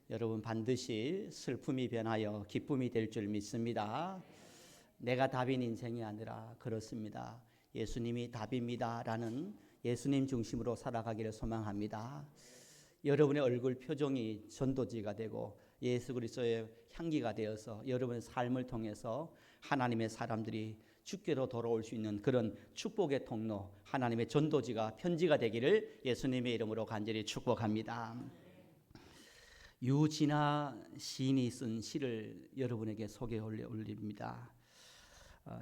여러분 반드시 슬픔이 변하여 기쁨이 될 줄 믿습니다. 내가 답인 인생이 아니라 그렇습니다. 예수님이 답입니다라는 예수님 중심으로 살아가기를 소망합니다. 여러분의 얼굴 표정이 전도지가 되고 예수 그리스도의 향기가 되어서 여러분의 삶을 통해서 하나님의 사람들이 주께로 돌아올 수 있는 그런 축복의 통로, 하나님의 전도지가 편지가 되기를 예수님의 이름으로 간절히 축복합니다. 유진아 시인이 쓴 시를 여러분에게 소개해 올립니다.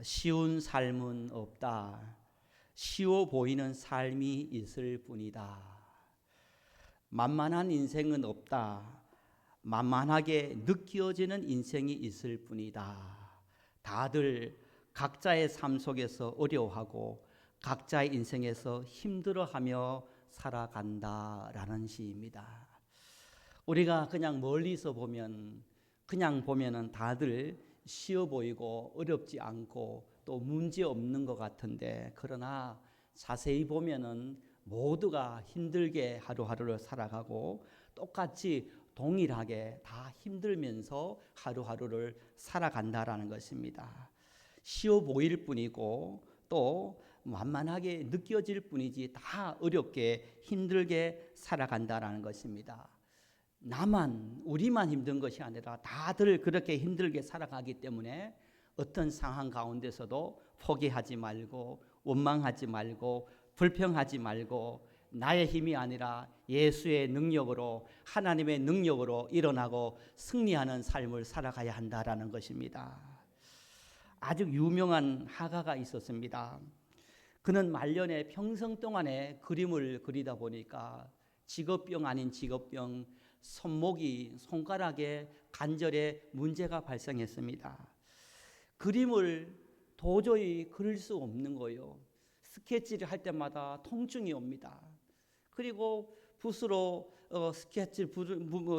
쉬운 삶은 없다. 쉬워 보이는 삶이 있을 뿐이다. 만만한 인생은 없다. 만만하게 느껴지는 인생이 있을 뿐이다. 다들 각자의 삶 속에서 어려워하고 각자의 인생에서 힘들어하며 살아간다라는 시입니다. 우리가 그냥 멀리서 보면 보면은 다들 쉬워 보이고 어렵지 않고 또 문제 없는 것 같은데, 그러나 자세히 보면은 모두가 힘들게 하루하루를 살아가고 똑같이 동일하게 다 힘들면서 하루하루를 살아간다라는 것입니다. 쉬워 보일 뿐이고 또 만만하게 느껴질 뿐이지 다 어렵게 힘들게 살아간다라는 것입니다. 우리만 힘든 것이 아니라 다들 그렇게 힘들게 살아가기 때문에 어떤 상황 가운데서도 포기하지 말고 원망하지 말고 불평하지 말고 나의 힘이 아니라 예수의 능력으로, 하나님의 능력으로 일어나고 승리하는 삶을 살아가야 한다라는 것입니다. 아주 유명한 화가가 있었습니다. 그는 말년에 평생 동안에 그림을 그리다 보니까 직업병 아닌 직업병, 손가락에 관절에 문제가 발생했습니다. 그림을 도저히 그릴 수 없는 거예요. 스케치를 할 때마다 통증이 옵니다. 그리고 붓으로 스케치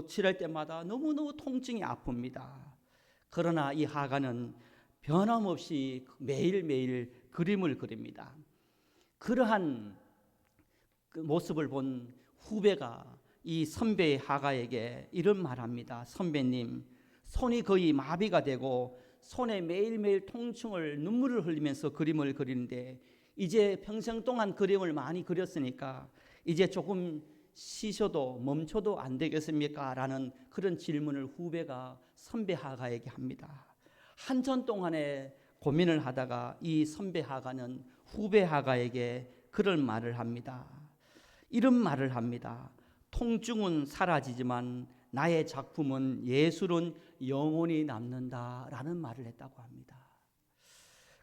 칠할 때마다 너무너무 통증이 아픕니다. 그러나 이 화가는 변함없이 매일매일 그림을 그립니다. 그러한 그 모습을 본 후배가 이 선배의 화가에게 이런 말합니다. 선배님, 손이 거의 마비가 되고 손에 매일매일 통증을 눈물을 흘리면서 그림을 그리는데 이제 평생 동안 그림을 많이 그렸으니까 이제 조금 쉬셔도 멈춰도 안 되겠습니까? 라는 그런 질문을 후배가 선배 화가에게 합니다. 한참 동안에 고민을 하다가 이 선배 화가는 후배 화가에게 그런 말을 합니다. 이런 말을 합니다. 통증은 사라지지만 나의 작품은, 예술은 영원히 남는다라는 말을 했다고 합니다.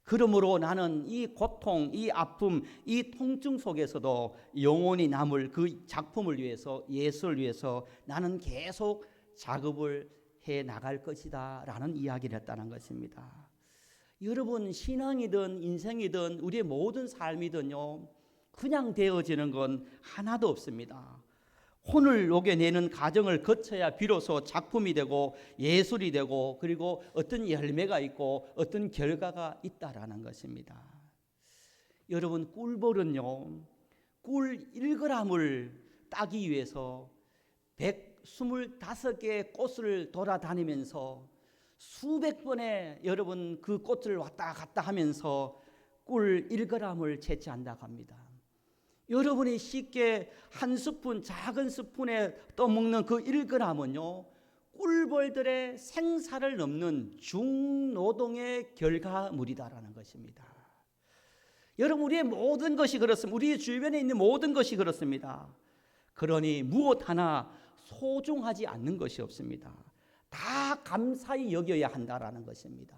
그러므로 나는 이 고통, 이 아픔, 이 통증 속에서도 영원히 남을 그 작품을 위해서, 예술을 위해서 나는 계속 작업을 해 나갈 것이다 라는 이야기를 했다는 것입니다. 여러분, 신앙이든 인생이든 우리의 모든 삶이든요, 그냥 되어지는 건 하나도 없습니다. 혼을 녹여내는 과정을 거쳐야 비로소 작품이 되고 예술이 되고 그리고 어떤 열매가 있고 어떤 결과가 있다라는 것입니다. 여러분, 꿀벌은요, 꿀 1g을 따기 위해서 125개의 꽃을 돌아다니면서 수백 번의 여러분 그 꽃을 왔다 갔다 하면서 꿀 1g을 채취한다고 합니다. 여러분이 쉽게 한 스푼, 작은 스푼에 떠먹는 그 1g은요, 꿀벌들의 생사를 넘는 중노동의 결과물이다라는 것입니다. 여러분, 우리의 모든 것이 그렇습니다. 우리 주변에 있는 모든 것이 그렇습니다. 그러니 무엇 하나 소중하지 않는 것이 없습니다. 다 감사히 여겨야 한다라는 것입니다.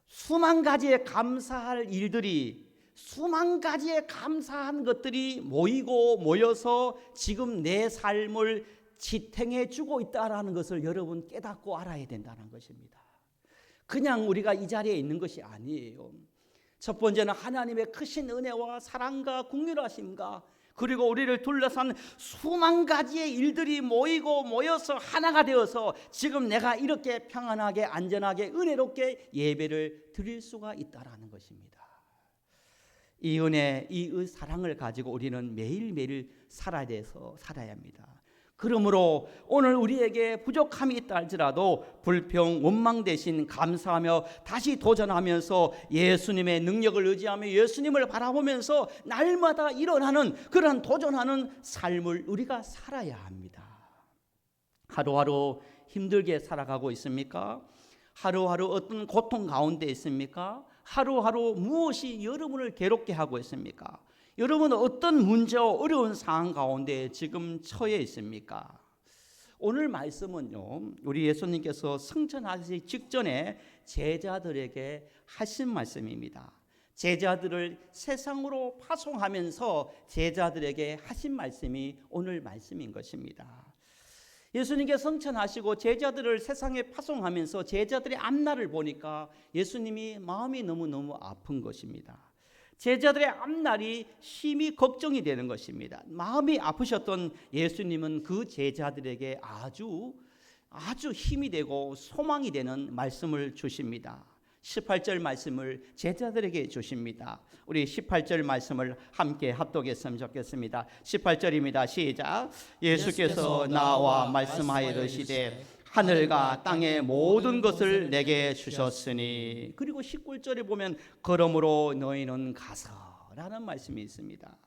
수만 가지의 감사할 일들이, 수만 가지의 감사한 것들이 모여서 지금 내 삶을 지탱해 주고 있다는 것을 여러분 깨닫고 알아야 된다는 것입니다. 그냥 우리가 이 자리에 있는 것이 아니에요. 첫 번째는 하나님의 크신 은혜와 사랑과 긍휼하심과 그리고 우리를 둘러싼 수만 가지의 일들이 모여서 하나가 되어서 지금 내가 이렇게 평안하게 안전하게 은혜롭게 예배를 드릴 수가 있다는 것입니다. 이 은혜, 이 사랑을 가지고 우리는 매일매일 살아야 합니다. 그러므로 오늘 우리에게 부족함이 있다 할지라도 불평, 원망 대신 감사하며 다시 도전하면서 예수님의 능력을 의지하며 예수님을 바라보면서 날마다 일어나는 그러한 도전하는 삶을 우리가 살아야 합니다. 하루하루 힘들게 살아가고 있습니까? 하루하루 어떤 고통 가운데 있습니까? 하루하루 무엇이 여러분을 괴롭게 하고 있습니까? 여러분은 어떤 문제와 어려운 상황 가운데 지금 처해 있습니까? 오늘 말씀은요, 우리 예수님께서 승천하시기 직전에 제자들에게 하신 말씀입니다. 제자들을 세상으로 파송하면서 제자들에게 하신 말씀이 오늘 말씀인 것입니다. 예수님께서 승천하시고 제자들을 세상에 파송하면서 제자들의 앞날을 보니까 예수님이 마음이 너무너무 아픈 것입니다. 제자들의 앞날이 심히 걱정이 되는 것입니다. 마음이 아프셨던 예수님은 그 제자들에게 아주 힘이 되고 소망이 되는 말씀을 주십니다. 18절 말씀을 제자들에게 주십니다. 우리 18절 말씀을 함께 합독했으면 좋겠습니다. 18절입니다. 시작. 예수께서 나와 말씀하여 이르시되 하늘과 땅의 모든 것을 내게 주셨으니. 그리고 19절에 보면 그러므로 너희는 가서라는 말씀이 있습니다.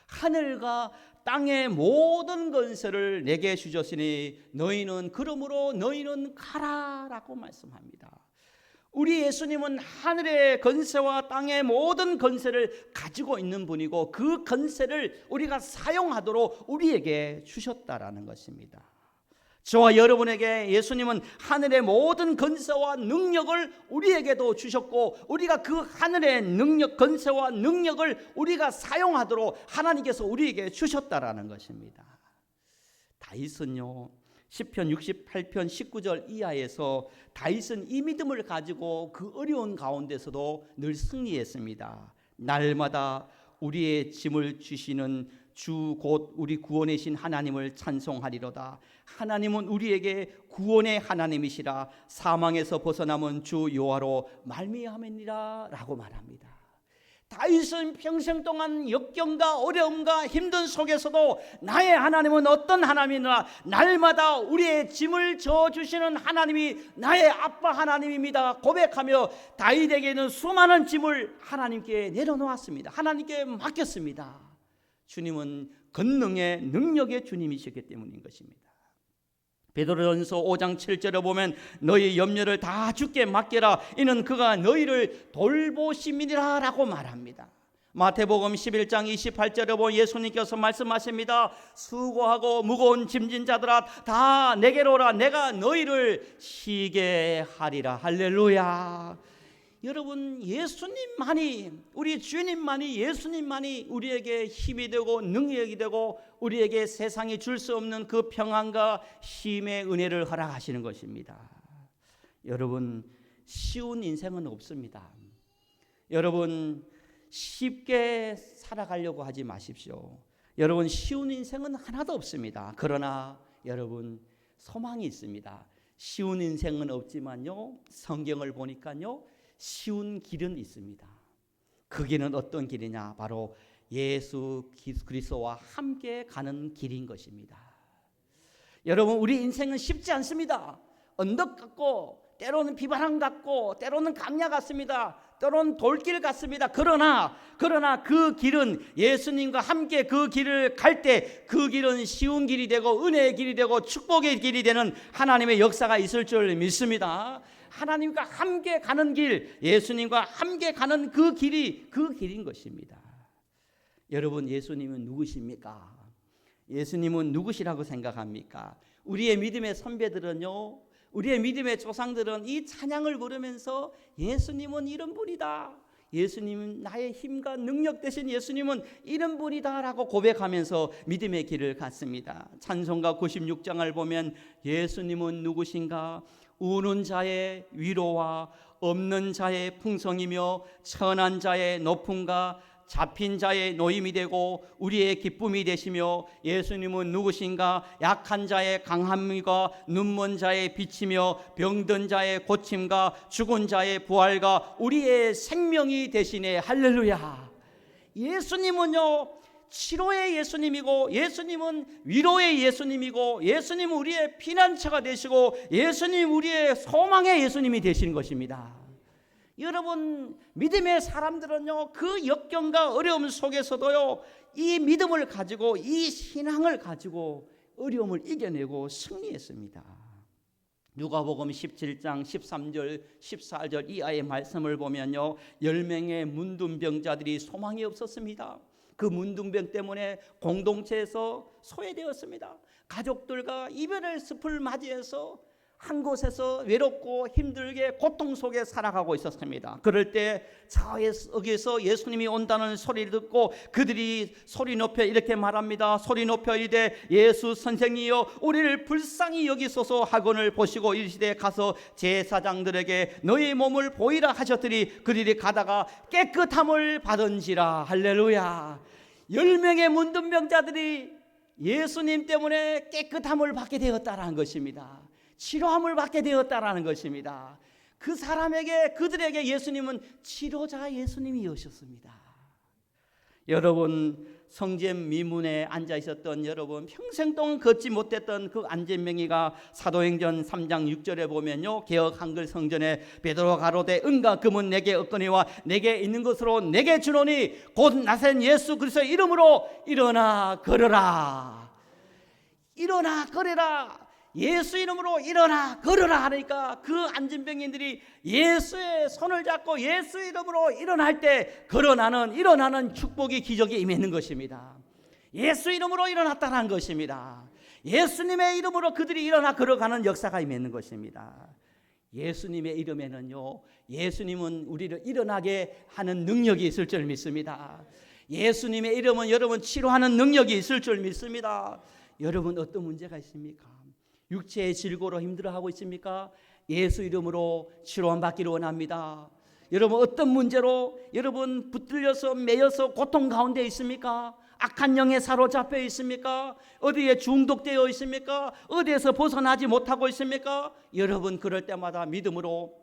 하늘과 땅의 모든 건설을 내게 주셨으니 너희는 그러므로 너희는 가라라고 말씀합니다. 우리 예수님은 하늘의 건세와 땅의 모든 건세를 가지고 있는 분이고 그 건세를 우리가 사용하도록 우리에게 주셨다라는 것입니다. 저와 여러분에게 예수님은 하늘의 모든 건세와 능력을 우리에게도 주셨고 우리가 그 하늘의 능력, 건세와 능력을 우리가 사용하도록 하나님께서 우리에게 주셨다라는 것입니다. 다윗은요, 시편 68편 19절 이하에서 다윗은 이 믿음을 가지고 그 어려운 가운데서도 늘 승리했습니다. 날마다 우리의 짐을 주시는 주 곧 우리 구원이신 하나님을 찬송하리로다. 하나님은 우리에게 구원의 하나님이시라. 사망에서 벗어남은 주 여호와로 말미암으니라 라고 말합니다. 다윗은 평생 동안 역경과 어려움과 힘든 속에서도 나의 하나님은 어떤 하나님이나 날마다 우리의 짐을 져주시는 하나님이 나의 아빠 하나님입니다 고백하며 다윗에게는 수많은 짐을 하나님께 내려놓았습니다. 하나님께 맡겼습니다. 주님은 권능의 능력의 주님이시기 때문인 것입니다. 베드로전서 5장 7절에 보면 너희 염려를 다 주께 맡겨라 이는 그가 너희를 돌보심이니라 라고 말합니다. 마태복음 11장 28절에 보면 예수님께서 말씀하십니다. 수고하고 무거운 짐진 자들아 다 내게로 오라 내가 너희를 쉬게 하리라. 할렐루야. 여러분, 예수님만이, 우리 주님만이, 예수님만이 우리에게 힘이 되고 능력이 되고 우리에게 세상이 줄 수 없는 그 평안과 힘의 은혜를 허락하시는 것입니다. 여러분, 쉬운 인생은 없습니다. 여러분, 쉽게 살아가려고 하지 마십시오. 여러분, 쉬운 인생은 하나도 없습니다. 그러나 여러분, 소망이 있습니다. 쉬운 인생은 없지만요, 성경을 보니까요, 쉬운 길은 있습니다. 그 길은 어떤 길이냐? 바로 예수 그리스도와 함께 가는 길인 것입니다. 여러분, 우리 인생은 쉽지 않습니다. 언덕 같고 때로는 비바람 같고 때로는 강야 같습니다. 때로는 돌길 같습니다. 그러나 그 길은 예수님과 함께 그 길을 갈 때 그 길은 쉬운 길이 되고 은혜의 길이 되고 축복의 길이 되는 하나님의 역사가 있을 줄 믿습니다. 하나님과 함께 가는 길, 예수님과 함께 가는 그 길인 것입니다. 여러분, 예수님은 누구십니까? 예수님은 누구시라고 생각합니까? 우리의 믿음의 선배들은요, 우리의 믿음의 조상들은 이 찬양을 부르면서 예수님은 이런 분이다, 예수님은 나의 힘과 능력 되신 예수님은 이런 분이다 라고 고백하면서 믿음의 길을 갔습니다. 찬송가 96장을 보면 예수님은 누구신가? 우는 자의 위로와 없는 자의 풍성이며 천한 자의 높음과 잡힌 자의 노임이 되고 우리의 기쁨이 되시며 예수님은 누구신가? 약한 자의 강함과 눈먼 자의 빛이며 병든 자의 고침과 죽은 자의 부활과 우리의 생명이 되시네. 할렐루야. 예수님은요, 치료의 예수님이고, 예수님은 위로의 예수님이고, 예수님은 우리의 피난처가 되시고, 예수님 우리의 소망의 예수님이 되시는 것입니다. 여러분, 믿음의 사람들은요, 그 역경과 어려움 속에서도요, 이 믿음을 가지고, 이 신앙을 가지고 어려움을 이겨내고 승리했습니다. 누가복음 17장 13절 14절 이하의 말씀을 보면요, 10명의 문둥병자들이 소망이 없었습니다. 그 문둥병 때문에 공동체에서 소외되었습니다. 가족들과 이별의 숲을 맞이해서 한 곳에서 외롭고 힘들게 고통 속에 살아가고 있었습니다. 그럴 때 저에서 예수님이 온다는 소리를 듣고 그들이 소리 높여 이렇게 말합니다. 소리 높여 이르되 예수 선생이여 우리를 불쌍히 여기소서 하거늘 보시고 이르시되 가서 제사장들에게 너희 몸을 보이라 하셨더니 그들이 가다가 깨끗함을 받은지라. 할렐루야. 10명의 문둥병자들이 예수님 때문에 깨끗함을 받게 되었다는 것입니다. 치료함을 받게 되었다라는 것입니다. 그 사람에게, 그들에게 예수님은 치료자 예수님이셨습니다. 여러분, 성전 미문에 앉아 있었던 여러분, 평생 동안 걷지 못했던 그 안진뱅이가 사도행전 3장 6절에 보면요, 개역 한글 성전에 베드로가 가로되 은과 금은 내게 없거니와 내게 있는 것으로 내게 주노니 곧 나센 예수 그리스도의 이름으로 일어나 걸어라. 일어나 걸어라. 예수 이름으로 일어나 걸어라 하니까 그 안진병인들이 예수의 손을 잡고 예수 이름으로 일어날 때 일어나는 축복이, 기적이 임했는 것입니다. 예수 이름으로 일어났다는 것입니다. 예수님의 이름으로 그들이 일어나 걸어가는 역사가 임했는 것입니다. 예수님의 이름에는요, 예수님은 우리를 일어나게 하는 능력이 있을 줄 믿습니다. 예수님의 이름은 여러분 치료하는 능력이 있을 줄 믿습니다. 여러분, 어떤 문제가 있습니까? 육체의 질고로 힘들어하고 있습니까? 예수 이름으로 치료함 받기를 원합니다. 여러분, 어떤 문제로 여러분 붙들려서 매여서 고통 가운데 있습니까? 악한 영에 사로잡혀 있습니까? 어디에 중독되어 있습니까? 어디에서 벗어나지 못하고 있습니까? 여러분, 그럴 때마다 믿음으로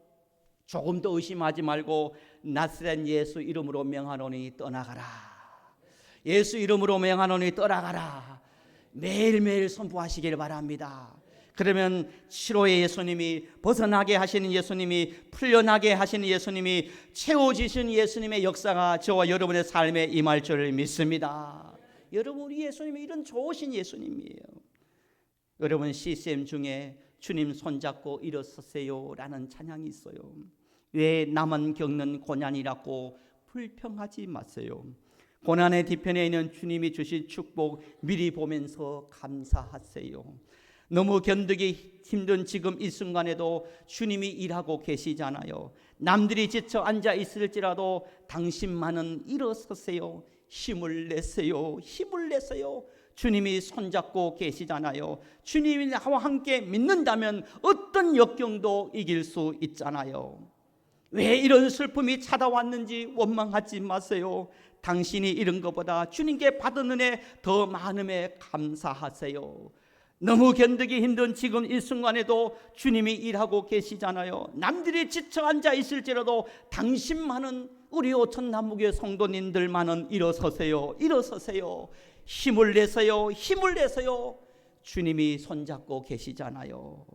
조금도 의심하지 말고 나사렛 예수 이름으로 명하노니 떠나가라. 예수 이름으로 명하노니 떠나가라. 매일매일 선포하시길 바랍니다. 그러면 치료의 예수님이, 벗어나게 하시는 예수님이, 풀려나게 하시는 예수님이, 채워지신 예수님의 역사가 저와 여러분의 삶에 임할 줄 믿습니다. 여러분, 우리 예수님이 이런 좋으신 예수님이에요. 여러분, CCM 중에 주님 손잡고 일어서세요 라는 찬양이 있어요. 왜 나만 겪는 고난이라고 불평하지 마세요. 고난의 뒤편에 있는 주님이 주신 축복 미리 보면서 감사하세요. 너무 견디기 힘든 지금 이 순간에도 주님이 일하고 계시잖아요. 남들이 지쳐 앉아 있을지라도 당신만은 일어서세요. 힘을 내세요. 힘을 내세요. 주님이 손잡고 계시잖아요. 주님이 나와 함께 믿는다면 어떤 역경도 이길 수 있잖아요. 왜 이런 슬픔이 찾아왔는지 원망하지 마세요. 당신이 잃은 것보다 주님께 받은 은혜 더 많음에 감사하세요. 너무 견디기 힘든 지금 이 순간에도 주님이 일하고 계시잖아요. 남들이 지쳐 앉아 있을지라도 당신만은, 우리 오천 남북의 성도님들만은 일어서세요. 일어서세요. 힘을 내세요. 힘을 내세요. 주님이 손잡고 계시잖아요.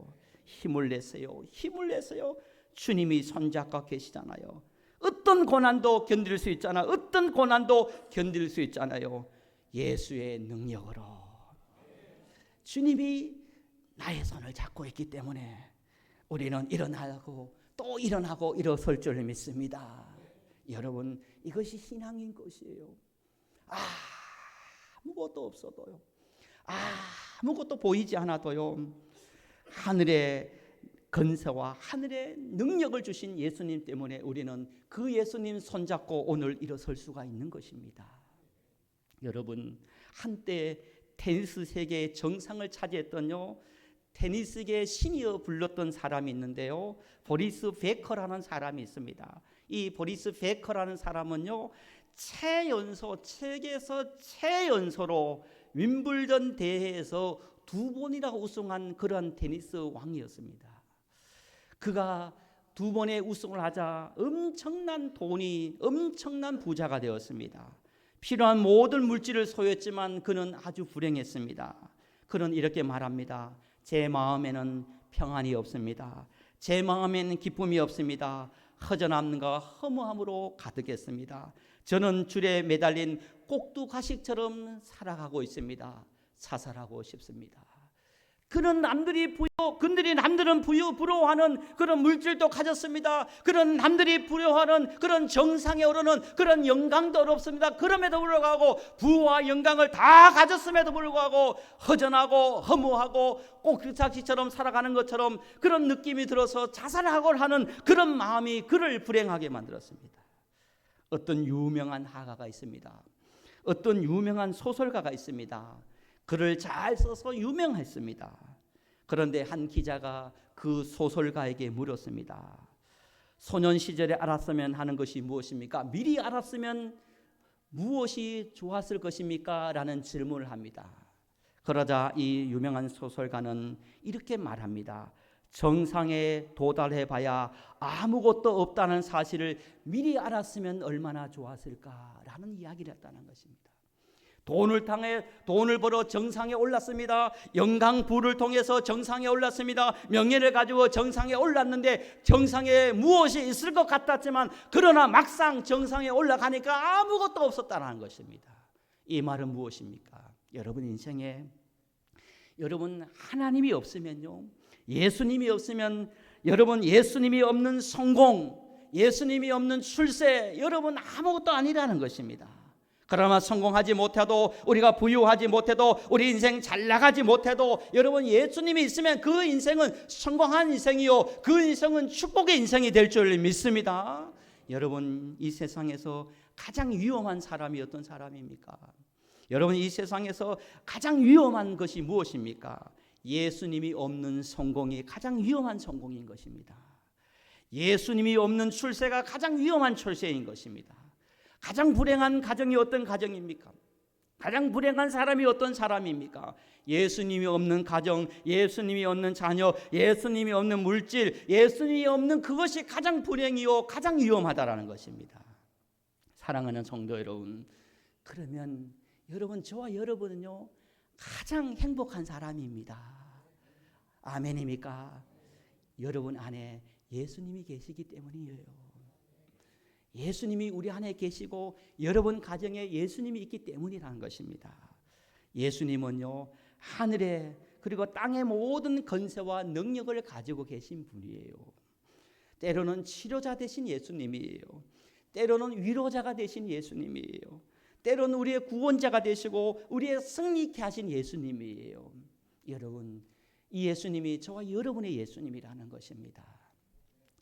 힘을 내세요. 힘을 내세요. 주님이 손잡고 계시잖아요. 어떤 고난도 견딜 수 있잖아요. 어떤 고난도 견딜 수 있잖아요. 예수의 능력으로. 주님이 나의 손을 잡고 있기 때문에 우리는 일어나고 또 일어나고 일어설 줄 믿습니다. 여러분, 이것이 신앙인 것이에요. 아무것도 없어도요, 아무것도 보이지 않아도요, 하늘의 건세와 하늘의 능력을 주신 예수님 때문에 우리는 그 예수님 손잡고 오늘 일어설 수가 있는 것입니다. 여러분, 한때 테니스 세계의 정상을 차지했던요, 테니스계 신이어 불렀던 사람이 있는데요, 보리스 베커라는 사람이 있습니다. 이 보리스 베커라는 사람은요, 세계에서 최연소로 윈블던 대회에서 2번이나 우승한 그런 테니스 왕이었습니다. 그가 2번의 우승을 하자 엄청난 부자가 되었습니다. 필요한 모든 물질을 소유했지만 그는 아주 불행했습니다. 그는 이렇게 말합니다. 제 마음에는 평안이 없습니다. 제 마음에는 기쁨이 없습니다. 허전함과 허무함으로 가득했습니다. 저는 줄에 매달린 꼭두가시처럼 살아가고 있습니다. 자살하고 싶습니다. 그들은 남들은 부러워하는 그런 물질도 가졌습니다. 그런 남들이 부러워하는 그런 정상에 오르는 그런 영광도 어렵습니다. 그럼에도 불구하고 부와 영광을 다 가졌음에도 불구하고 허전하고 허무하고 꼭두가시처럼 살아가는 것처럼 그런 느낌이 들어서 자살하고 하는 그런 마음이 그를 불행하게 만들었습니다. 어떤 유명한 화가가 있습니다. 어떤 유명한 소설가가 있습니다. 글을 잘 써서 유명했습니다. 그런데 한 기자가 그 소설가에게 물었습니다. 소년 시절에 알았으면 하는 것이 무엇입니까? 미리 알았으면 무엇이 좋았을 것입니까? 라는 질문을 합니다. 그러자 이 유명한 소설가는 이렇게 말합니다. 정상에 도달해 봐야 아무것도 없다는 사실을 미리 알았으면 얼마나 좋았을까라는 이야기를 했다는 것입니다. 돈을 벌어 정상에 올랐습니다. 영광 부를 통해서 정상에 올랐습니다. 명예를 가지고 정상에 올랐는데 정상에 무엇이 있을 것 같았지만 그러나 막상 정상에 올라가니까 아무것도 없었다는 것입니다. 이 말은 무엇입니까? 여러분 인생에 여러분 하나님이 없으면요, 예수님이 없으면 여러분 예수님이 없는 성공, 예수님이 없는 출세, 여러분 아무것도 아니라는 것입니다. 그러나 성공하지 못해도 우리가 부유하지 못해도 우리 인생 잘 나가지 못해도 여러분 예수님이 있으면 그 인생은 성공한 인생이요 그 인생은 축복의 인생이 될 줄 믿습니다. 여러분 이 세상에서 가장 위험한 사람이 어떤 사람입니까? 여러분 이 세상에서 가장 위험한 것이 무엇입니까? 예수님이 없는 성공이 가장 위험한 성공인 것입니다. 예수님이 없는 출세가 가장 위험한 출세인 것입니다. 가장 불행한 가정이 어떤 가정입니까? 가장 불행한 사람이 어떤 사람입니까? 예수님이 없는 가정, 예수님이 없는 자녀, 예수님이 없는 물질, 예수님이 없는 그것이 가장 불행이요 가장 위험하다라는 것입니다. 사랑하는 성도 여러분, 그러면 여러분 저와 여러분은요 가장 행복한 사람입니다. 아멘입니까? 여러분 안에 예수님이 계시기 때문이에요. 예수님이 우리 안에 계시고 여러분 가정에 예수님이 있기 때문이라는 것입니다. 예수님은요 하늘에 그리고 땅의 모든 권세와 능력을 가지고 계신 분이에요. 때로는 치료자 되신 예수님이에요. 때로는 위로자가 되신 예수님이에요. 때로는 우리의 구원자가 되시고 우리의 승리케 하신 예수님이에요. 여러분 이 예수님이 저와 여러분의 예수님이라는 것입니다.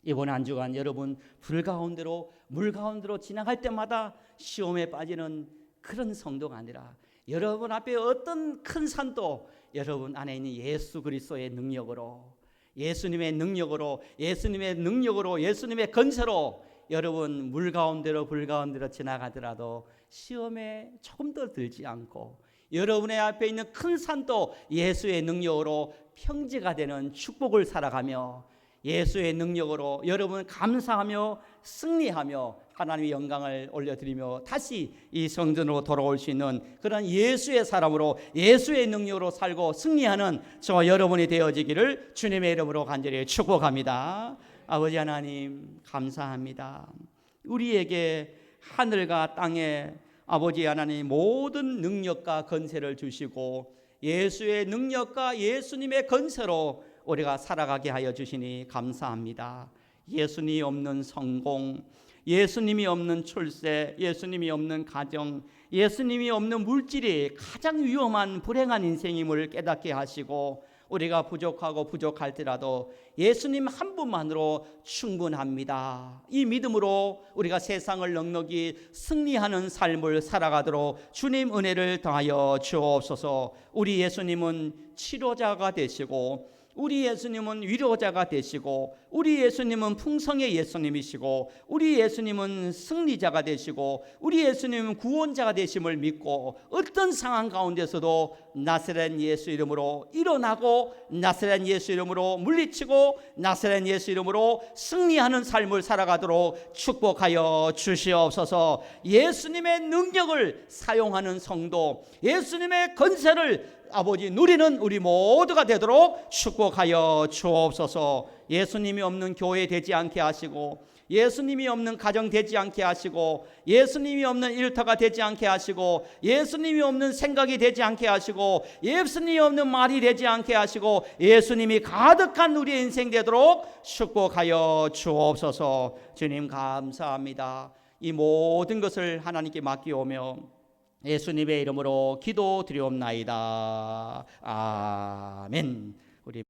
이번 한 주간 여러분 불 가운데로 물 가운데로 지나갈 때마다 시험에 빠지는 그런 성도가 아니라 여러분 앞에 어떤 큰 산도 여러분 안에 있는 예수 그리스도의 능력으로 예수님의 능력으로 예수님의 건세로 여러분 물 가운데로 불 가운데로 지나가더라도 시험에 조금 더 들지 않고 여러분의 앞에 있는 큰 산도 예수의 능력으로 평지가 되는 축복을 살아가며 예수의 능력으로 여러분 감사하며 승리하며 하나님의 영광을 올려드리며 다시 이 성전으로 돌아올 수 있는 그런 예수의 사람으로 예수의 능력으로 살고 승리하는 저와 여러분이 되어지기를 주님의 이름으로 간절히 축복합니다. 아버지 하나님 감사합니다. 우리에게 하늘과 땅에 아버지 하나님 모든 능력과 건세를 주시고 예수의 능력과 예수님의 건세로 우리가 살아가게 하여 주시니 감사합니다. 예수님이 없는 성공, 예수님이 없는 출세, 예수님이 없는 가정, 예수님이 없는 물질이 가장 위험한 불행한 인생임을 깨닫게 하시고 우리가 부족하고 부족할지라도 예수님 한 분만으로 충분합니다. 이 믿음으로 우리가 세상을 넉넉히 승리하는 삶을 살아가도록 주님 은혜를 더하여 주옵소서. 우리 예수님은 치료자가 되시고 우리 예수님은 위로자가 되시고, 우리 예수님은 풍성의 예수님이시고, 우리 예수님은 승리자가 되시고, 우리 예수님은 구원자가 되심을 믿고, 어떤 상황 가운데서도 나사렛 예수 이름으로 일어나고, 나사렛 예수 이름으로 물리치고, 나사렛 예수 이름으로 승리하는 삶을 살아가도록 축복하여 주시옵소서. 예수님의 능력을 사용하는 성도, 예수님의 권세를 아버지 누리는 우리 모두가 되도록 축복하여 주옵소서. 예수님이 없는 교회 되지 않게 하시고, 예수님이 없는 가정 되지 않게 하시고, 예수님이 없는 일터가 되지 않게 하시고, 예수님이 없는 생각이 되지 않게 하시고, 예수님이 없는 말이 되지 않게 하시고, 예수님이 가득한 우리의 인생 되도록 축복하여 주옵소서. 주님 감사합니다. 이 모든 것을 하나님께 맡기오며 예수님의 이름으로 기도드리옵나이다. 아멘. 우리